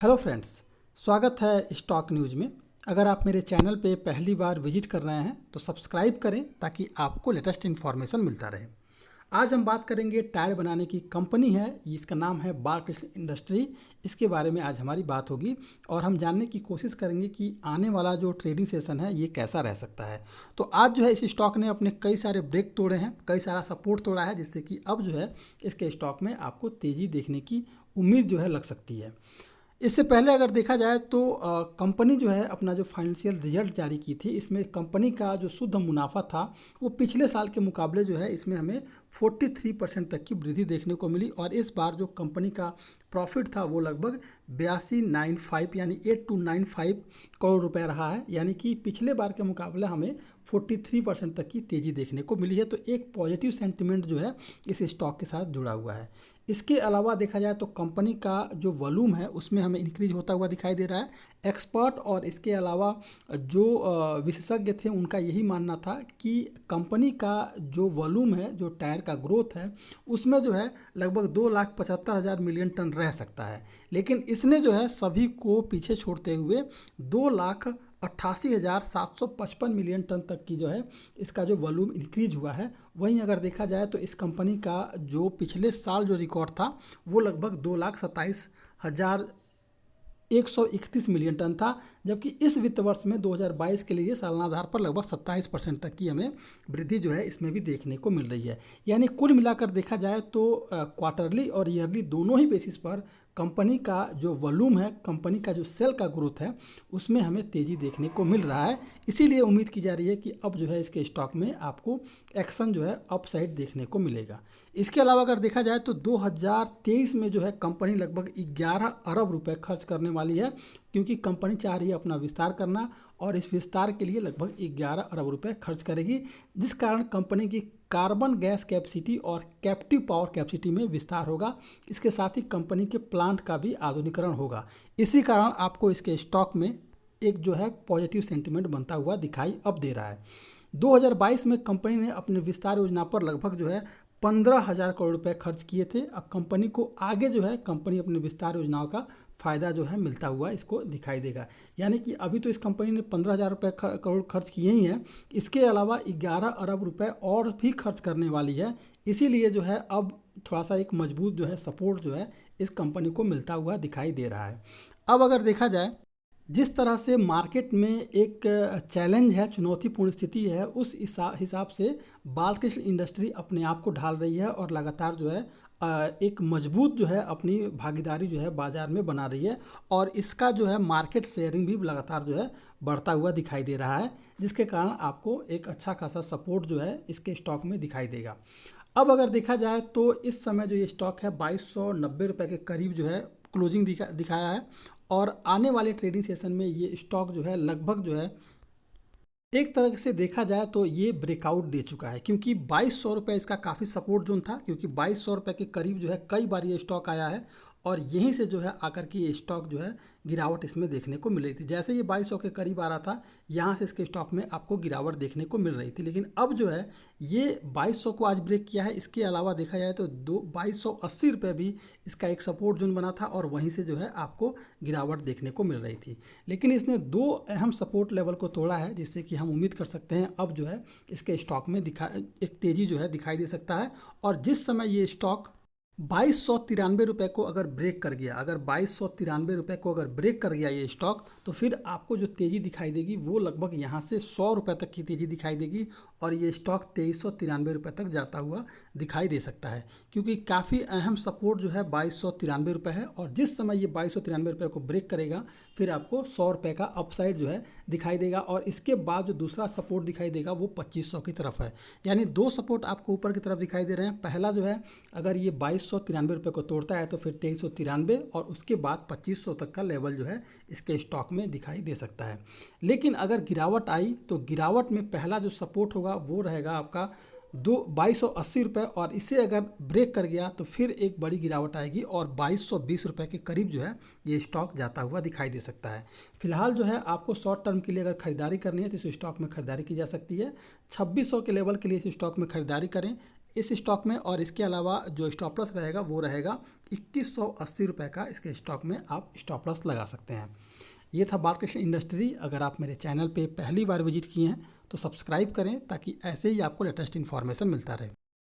Hello friends, स्वागत है stock news में। अगर आप मेरे चैनल पे पहली बार विजिट कर रहे हैं तो सब्सक्राइब करें ताकि आपको लेटेस्ट इन्फॉर्मेशन मिलता रहे। आज हम बात करेंगे टायर बनाने की कंपनी है, इसका नाम है बालकृष्ण इंडस्ट्री। इसके बारे में आज हमारी बात होगी और हम जानने की कोशिश करेंगे कि आने वाला जो ट्रेडिंग सेशन है ये कैसा रह सकता है। तो आज जो है इस स्टॉक ने अपने कई सारे ब्रेक तोड़े हैं, कई सारा सपोर्ट तोड़ा है, जिससे कि अब जो है इसके स्टॉक में आपको तेज़ी देखने की उम्मीद जो है लग सकती है। इससे पहले अगर देखा जाए तो कंपनी जो है अपना जो फाइनेंशियल रिजल्ट जारी की थी, इसमें कंपनी का जो शुद्ध मुनाफा था वो पिछले साल के मुकाबले जो है इसमें हमें 43% तक की वृद्धि देखने को मिली। और इस बार जो कंपनी का प्रॉफिट था वो लगभग 8295 यानी 8295 करोड़ रुपए रहा है, यानी कि पिछले बार के मुकाबले हमें 43% तक की तेज़ी देखने को मिली है। तो एक पॉजिटिव सेंटिमेंट जो है इस स्टॉक के साथ जुड़ा हुआ है। इसके अलावा देखा जाए तो कंपनी का जो वॉल्यूम है उसमें हमें इंक्रीज होता हुआ दिखाई दे रहा है। एक्सपर्ट और इसके अलावा जो विशेषज्ञ थे उनका यही मानना था कि कंपनी का जो वॉल्यूम है, जो टायर का ग्रोथ है, उसमें जो है लगभग 2,75,000 मिलियन टन रह सकता है। लेकिन इसने जो है सभी को पीछे छोड़ते हुए 2,88,755 मिलियन टन तक की जो है इसका जो वॉल्यूम इंक्रीज हुआ है। वहीं अगर देखा जाए तो इस कंपनी का जो पिछले साल जो रिकॉर्ड था वो लगभग 2,27,131 मिलियन टन था, जबकि इस वित्त वर्ष में 2022 के लिए सालाना आधार पर लगभग 27% तक की हमें वृद्धि जो है इसमें भी देखने को मिल रही है। यानी कुल मिलाकर देखा जाए तो क्वार्टरली और ईयरली दोनों ही बेसिस पर कंपनी का जो वॉल्यूम है, कंपनी का जो सेल का ग्रोथ है, उसमें हमें तेज़ी देखने को मिल रहा है। इसीलिए उम्मीद की जा रही है कि अब जो है इसके स्टॉक में आपको एक्शन जो है अपसाइड देखने को मिलेगा। इसके अलावा अगर देखा जाए तो 2023 में जो है कंपनी लगभग 11 अरब रुपए खर्च करने वाली है, क्योंकि कंपनी चाह रही है अपना विस्तार करना और इस विस्तार के लिए लगभग 11 अरब रुपए खर्च करेगी, जिस कारण कंपनी की कार्बन गैस कैपेसिटी और कैप्टिव पावर कैपेसिटी में विस्तार होगा। इसके साथ ही कंपनी के प्लांट का भी आधुनिकीकरण होगा। इसी कारण आपको इसके स्टॉक में एक जो है पॉजिटिव सेंटिमेंट बनता हुआ दिखाई अब दे रहा है। 2022 में कंपनी ने अपने विस्तार योजना पर लगभग जो है 15,000 करोड़ रुपए खर्च किए थे। अब कंपनी को आगे जो है कंपनी अपनी विस्तार योजनाओं का फ़ायदा जो है मिलता हुआ इसको दिखाई देगा। यानी कि अभी तो इस कंपनी ने 15,000 रुपये करोड़ खर्च किए ही हैं, इसके अलावा 11 अरब रुपए और भी खर्च करने वाली है। इसीलिए जो है अब थोड़ा सा एक मजबूत जो है सपोर्ट जो है इस कंपनी को मिलता हुआ दिखाई दे रहा है। अब अगर देखा जाए जिस तरह से मार्केट में एक चैलेंज है, चुनौतीपूर्ण स्थिति है, उस हिसाब से बालकृष्ण इंडस्ट्री अपने आप को ढाल रही है और लगातार जो है एक मजबूत जो है अपनी भागीदारी जो है बाजार में बना रही है। और इसका जो है मार्केट शेयरिंग भी लगातार जो है बढ़ता हुआ दिखाई दे रहा है, जिसके कारण आपको एक अच्छा खासा सपोर्ट जो है इसके स्टॉक में दिखाई देगा। अब अगर देखा जाए तो इस समय जो ये स्टॉक है 2290 रुपये के करीब जो है क्लोजिंग दिखाया है। और आने वाले ट्रेडिंग सेशन में ये स्टॉक जो है लगभग जो है एक तरह से देखा जाए तो ये ब्रेकआउट दे चुका है, क्योंकि 2200 रुपये इसका काफ़ी सपोर्ट जोन था, क्योंकि 2200 रुपये के करीब जो है कई बार ये स्टॉक आया है और यहीं से जो है आकर के ये स्टॉक जो है गिरावट इसमें देखने को मिल रही थी। जैसे ये 2200 के करीब आ रहा था, यहाँ से इसके स्टॉक में आपको गिरावट देखने को मिल रही थी। लेकिन अब जो है ये 2200 को आज ब्रेक किया है। इसके अलावा देखा जाए तो 2280 रुपये भी इसका एक सपोर्ट जोन बना था और वहीं से जो है आपको गिरावट देखने को मिल रही थी। लेकिन इसने दो अहम सपोर्ट लेवल को तोड़ा है, जिससे कि हम उम्मीद कर सकते हैं अब जो है इसके स्टॉक में एक तेज़ी जो है दिखाई दे सकता है। और जिस समय ये स्टॉक 2293 रुपये को अगर ब्रेक कर गया, अगर 2293 रुपये को अगर ब्रेक कर गया ये स्टॉक, तो फिर आपको जो तेज़ी दिखाई देगी वो लगभग यहाँ से 100 रुपये तक की तेज़ी दिखाई देगी और ये स्टॉक 2393 रुपये तक जाता हुआ दिखाई दे सकता है, क्योंकि काफ़ी अहम सपोर्ट जो है 2293 रुपये है। और जिस समय ये 2293 रुपये को ब्रेक करेगा फिर आपको 100 रुपये का अपसाइड जो है दिखाई देगा। और इसके बाद जो दूसरा सपोर्ट दिखाई देगा वो 2500 की तरफ है। यानी दो सपोर्ट आपको ऊपर की तरफ दिखाई दे रहे हैं। पहला जो है अगर ये 2293 रुपये को तोड़ता है तो फिर 2393 और उसके बाद 2500 तक का लेवल जो है इसके स्टॉक में दिखाई दे सकता है। लेकिन अगर गिरावट आई तो गिरावट में पहला जो सपोर्ट होगा वो रहेगा आपका 2280 रुपये, और इसे अगर ब्रेक कर गया तो फिर एक बड़ी गिरावट आएगी और 2220 रुपये के करीब जो है ये स्टॉक जाता हुआ दिखाई दे सकता है। फिलहाल जो है आपको शॉर्ट टर्म के लिए अगर खरीदारी करनी है तो इस स्टॉक में खरीदारी की जा सकती है। 2600 के लेवल के लिए इस स्टॉक में खरीदारी करें। इस स्टॉक में। और इसके अलावा जो स्टॉप लॉस रहेगा वो रहेगा 2180 रुपये का, इसके स्टॉक में आप स्टॉप लॉस लगा सकते हैं। ये था बालकृष्ण इंडस्ट्री। अगर आप मेरे चैनल पे पहली बार विजिट किए हैं तो सब्सक्राइब करें ताकि ऐसे ही आपको लेटेस्ट इन्फॉर्मेशन मिलता रहे।